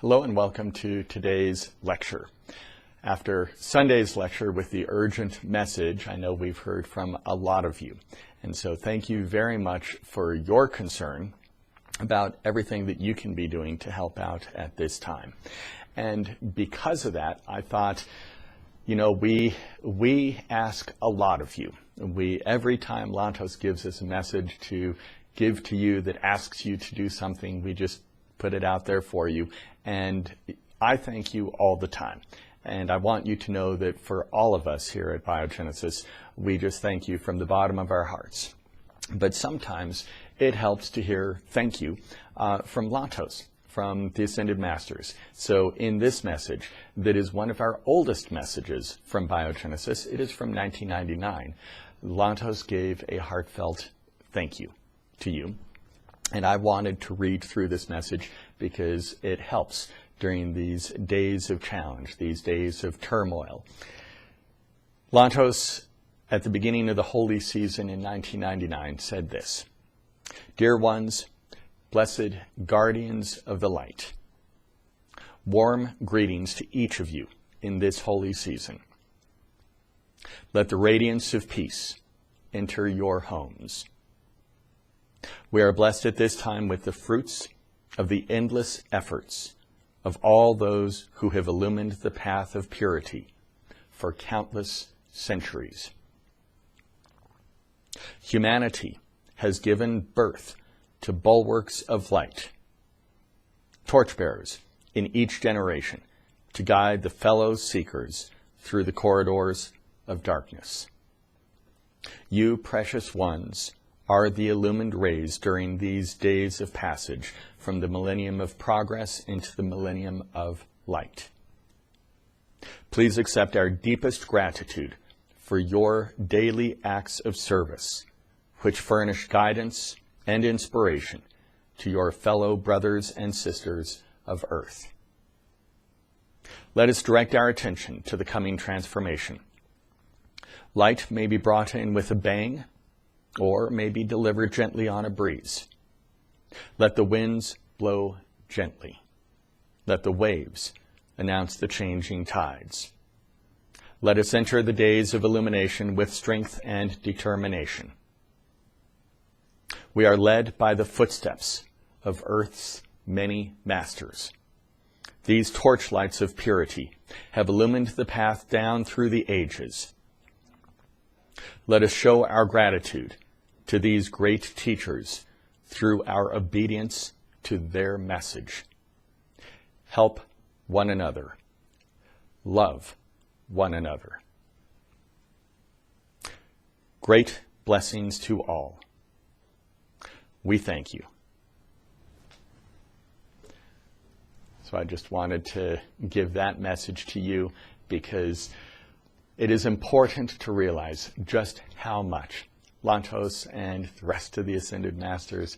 Hello and welcome to today's lecture. After Sunday's lecture with the urgent message, I know we've heard from a lot of you. And so thank you very much for your concern about everything that you can be doing to help out at this time. And because of that, I thought, we ask a lot of you. Every time Lantos gives us a message to give to you that asks you to do something, we just put it out there for you. And I thank you all the time. And I want you to know that for all of us here at Biogenesis, we just thank you from the bottom of our hearts. But sometimes it helps to hear thank you from Lantos, from the Ascended Masters. So in this message, that is one of our oldest messages from Biogenesis, it is from 1999. Lantos gave a heartfelt thank you to you. And I wanted to read through this message because it helps during these days of challenge, these days of turmoil. Lantos, at the beginning of the holy season in 1999, said this: "Dear ones, blessed guardians of the light, warm greetings to each of you in this holy season. Let the radiance of peace enter your homes. We are blessed at this time with the fruits of the endless efforts of all those who have illumined the path of purity for countless centuries. Humanity has given birth to bulwarks of light, torchbearers in each generation to guide the fellow seekers through the corridors of darkness. You, precious ones, are the illumined rays during these days of passage from the millennium of progress into the millennium of light. Please accept our deepest gratitude for your daily acts of service, which furnish guidance and inspiration to your fellow brothers and sisters of Earth. Let us direct our attention to the coming transformation. Light may be brought in with a bang, or may be delivered gently on a breeze. Let the winds blow gently. Let the waves announce the changing tides. Let us enter the days of illumination with strength and determination. We are led by the footsteps of Earth's many masters. These torchlights of purity have illumined the path down through the ages. Let us show our gratitude to these great teachers through our obedience to their message. Help one another. Love one another. Great blessings to all. We thank you." So I just wanted to give that message to you because it is important to realize just how much Lantos and the rest of the Ascended Masters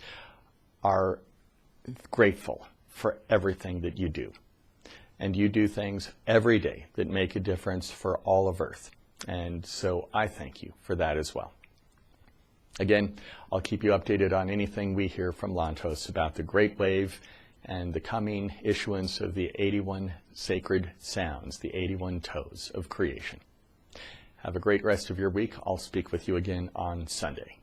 are grateful for everything that you do. And you do things every day that make a difference for all of Earth. And so I thank you for that as well. Again, I'll keep you updated on anything we hear from Lantos about the Great Wave and the coming issuance of the 81 sacred sounds, the 81 toes of creation. Have a great rest of your week. I'll speak with you again on Sunday.